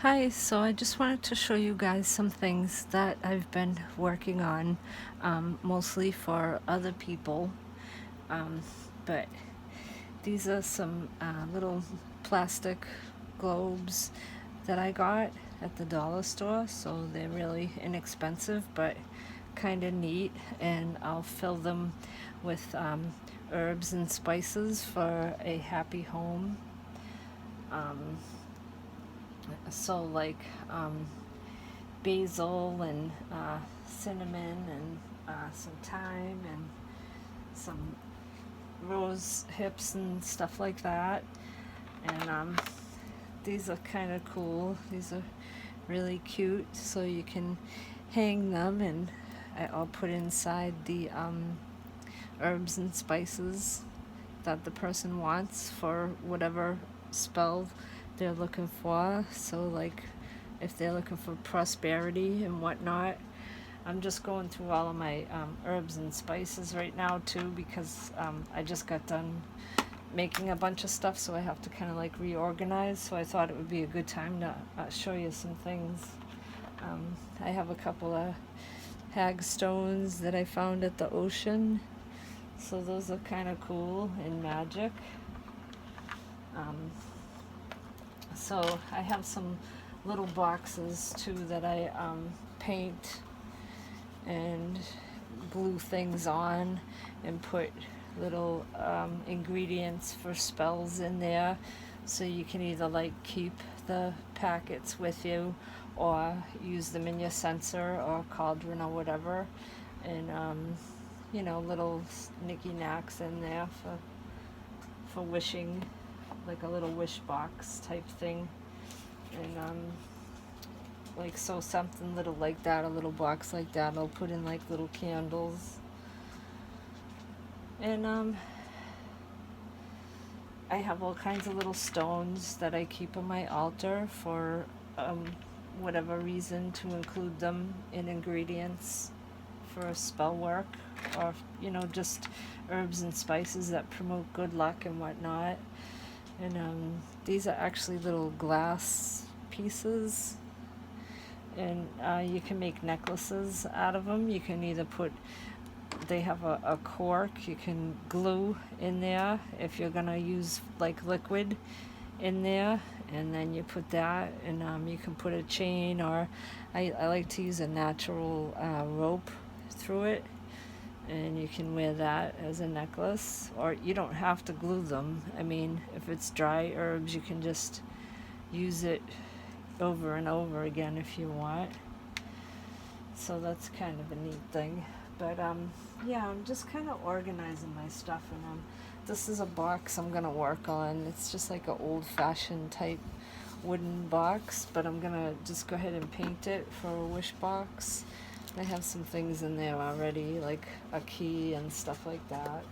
Hi, so I just wanted to show you guys some things that I've been working on, mostly for other people. Um, but these are some little plastic globes that I got at the dollar store, so they're really inexpensive but kind of neat, and I'll fill them with herbs and spices for a happy home. Um, so like basil and cinnamon and some thyme and some rose hips and stuff like that. And these are kind of cool. These are really cute, so you can hang them, and I'll put inside the herbs and spices that the person wants for whatever spell they're looking for. So like if they're looking for prosperity and whatnot. I'm just going through all of my herbs and spices right now too, because I just got done making a bunch of stuff, so I have to kind of like reorganize. So I thought it would be a good time to show you some things. I have a couple of hag stones that I found at the ocean, so those are kind of cool in magic. So I have some little boxes too that I paint and glue things on and put little ingredients for spells in there, so you can either like keep the packets with you or use them in your censer or cauldron or whatever, and little nicky knacks in there for wishing, like a little wish box type thing. And like, so something little like that, a little box like that, I'll put in like little candles. And I have all kinds of little stones that I keep on my altar for whatever reason, to include them in ingredients for spell work, or just herbs and spices that promote good luck and whatnot. And these are actually little glass pieces, and you can make necklaces out of them. You can either put, they have a cork you can glue in there if you're gonna use like liquid in there, and then you put that, and you can put a chain, or I like to use a natural rope through it, and you can wear that as a necklace. Or you don't have to glue them. I mean, if it's dry herbs, you can just use it over and over again if you want. So that's kind of a neat thing. But yeah, I'm just kind of organizing my stuff, and this is a box I'm gonna work on. It's just like an old-fashioned type wooden box, but I'm gonna just go ahead and paint it for a wish box. I have some things in there already, like a key and stuff like that.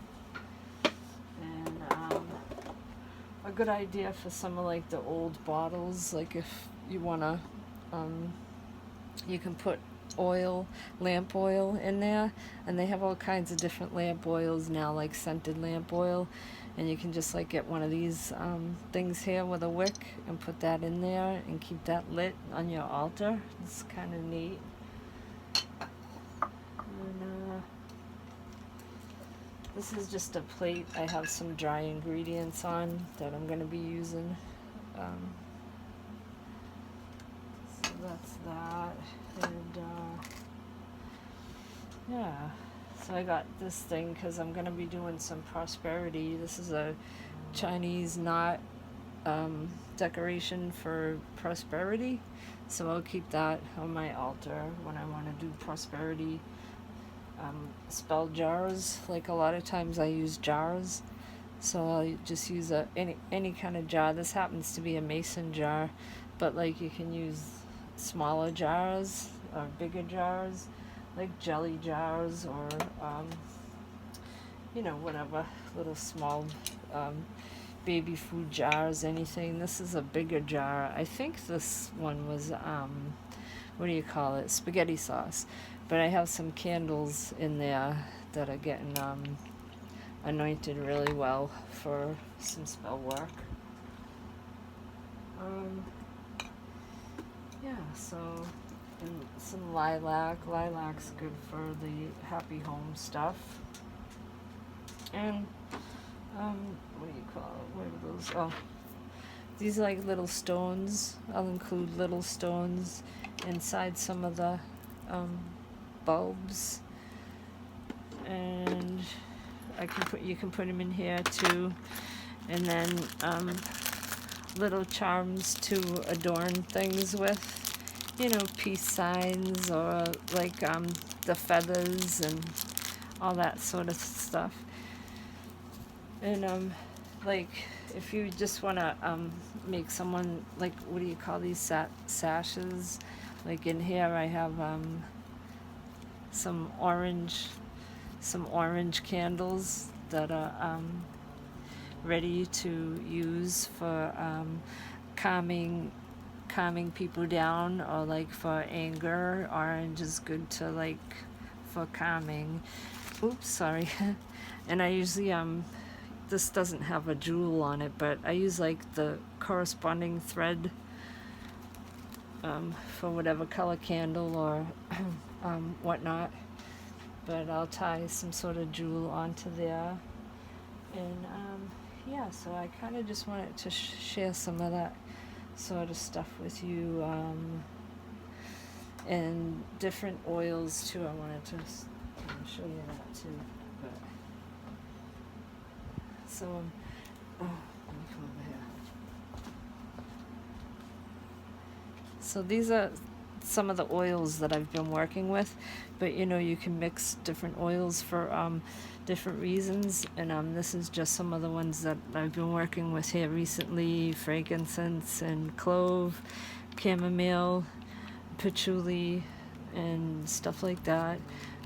And a good idea for some of like the old bottles, like if you wanna, you can put lamp oil in there, and they have all kinds of different lamp oils now, like scented lamp oil, and you can just like get one of these things here with a wick and put that in there and keep that lit on your altar. It's kind of neat. And this is just a plate I have some dry ingredients on that I'm going to be using. So that's that. And yeah, so I got this thing because I'm going to be doing some prosperity. This is a Chinese knot decoration for prosperity, so I'll keep that on my altar when I want to do prosperity spell jars. Like a lot of times I use jars, so I'll just use any kind of jar. This happens to be a mason jar, but like you can use smaller jars or bigger jars, like jelly jars, or whatever, little small baby food jars, anything. This is a bigger jar. I think this one was what do you call it, spaghetti sauce, but I have some candles in there that are getting anointed really well for some spell work. So, and some lilac. Lilac's good for the happy home stuff. And what do you call it? What are those? Oh, these are like little stones. I'll include little stones inside some of the bulbs, and you can put them in here too, and then little charms to adorn things with, you know, peace signs or like the feathers and all that sort of stuff. And like if you just want to make someone, like, what do you call these, sashes? Like in here I have some orange candles that are ready to use for calming people down, or like for anger. Orange is good to like for calming. Oops, sorry. And I usually this doesn't have a jewel on it, but I use like the corresponding thread for whatever color candle or whatnot. But I'll tie some sort of jewel onto there. And yeah, so I kind of just wanted to share some of that sort of stuff with you, and different oils too. I wanted to show you that too. But so let me come over here. So these are some of the oils that I've been working with, but you know, you can mix different oils for different reasons, and this is just some of the ones that I've been working with here recently: frankincense and clove, chamomile, patchouli, and stuff like that.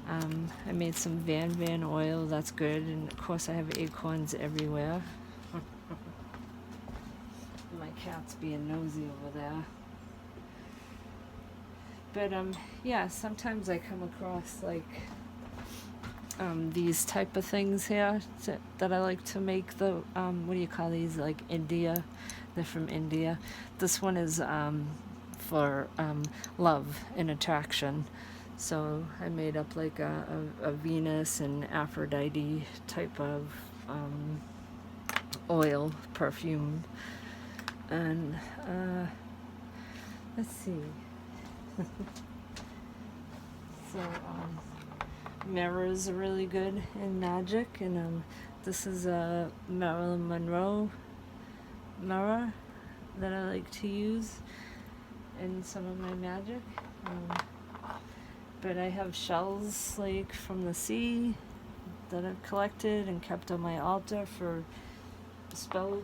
I made some van oil, that's good, and of course I have acorns everywhere. My cat's being nosy over there. But yeah, sometimes I come across like these type of things here that I like to make. The what do you call these? Like India. They're from India. This one is for love and attraction. So I made up like a Venus and Aphrodite type of oil perfume. And let's see. So mirrors are really good in magic, and this is a Marilyn Monroe mirror that I like to use in some of my magic. But I have shells like from the sea that I've collected and kept on my altar for spell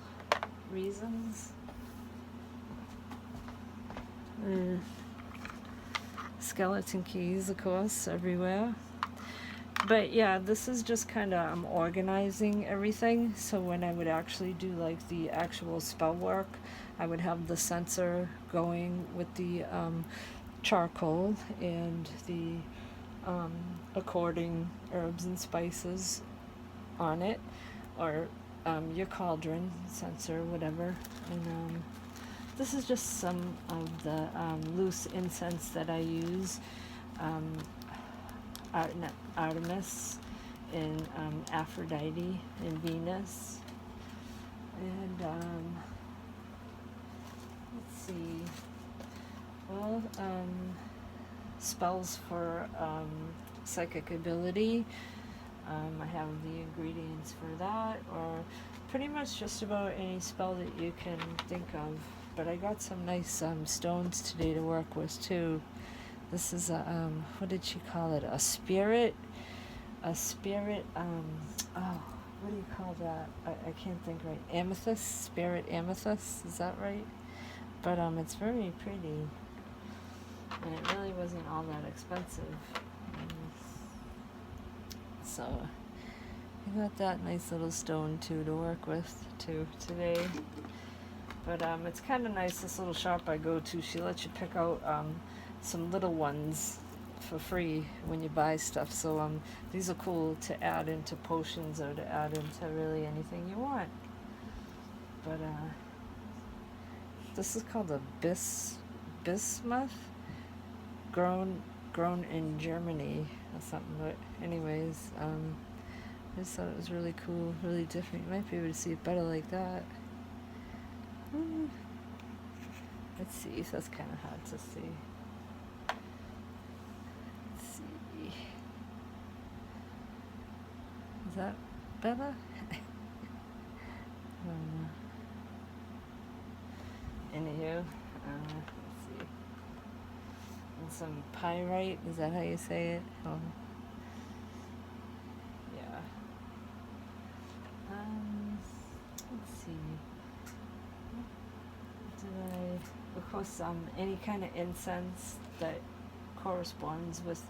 reasons. Skeleton keys, of course, everywhere. But yeah, this is just kind of, I'm organizing everything, so when I would actually do like the actual spell work, I would have the censer going with the charcoal and the according herbs and spices on it, or your cauldron, censer, whatever. And this is just some of the loose incense that I use. Artemis and Aphrodite and Venus. And let's see. Well, spells for psychic ability. I have the ingredients for that, or pretty much just about any spell that you can think of. But I got some nice stones today to work with too. This is a what did she call it? A spirit. Oh, what do you call that? I can't think right. Amethyst, spirit amethyst. Is that right? But it's very pretty, and it really wasn't all that expensive. So I got that nice little stone too to work with too today. But it's kind of nice, this little shop I go to, she lets you pick out some little ones for free when you buy stuff. So these are cool to add into potions or to add into really anything you want. But this is called a bismuth. grown in Germany or something. But anyways, I just thought it was really cool, really different. You might be able to see it better like that. Let's see if that's kind of hard to see. Let's see. Is that better? Anywho, let's see. And some pyrite, is that how you say it? Oh. Yeah. Let's see. Of course, any kind of incense that corresponds with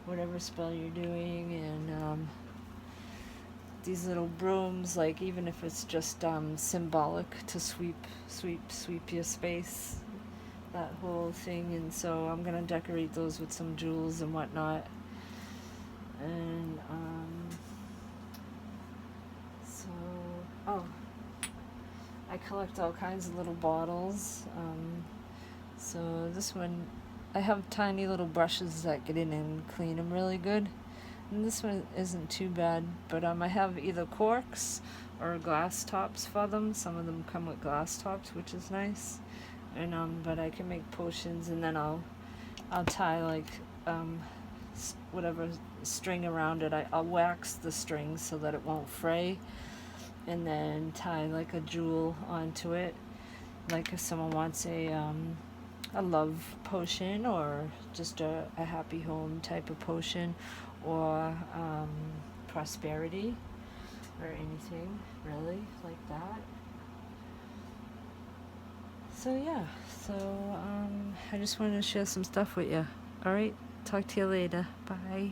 whatever spell you're doing, and these little brooms, like even if it's just symbolic to sweep your space, that whole thing. And so I'm gonna decorate those with some jewels and whatnot. And I collect all kinds of little bottles. So this one, I have tiny little brushes that get in and clean them really good. And this one isn't too bad, but I have either corks or glass tops for them. Some of them come with glass tops, which is nice. And but I can make potions, and then I'll tie like whatever string around it. I'll wax the string so that it won't fray, and then tie like a jewel onto it. Like if someone wants a love potion, or just a happy home type of potion, or prosperity, or anything really like that. So yeah, I just wanted to share some stuff with you. Alright, talk to you later. Bye.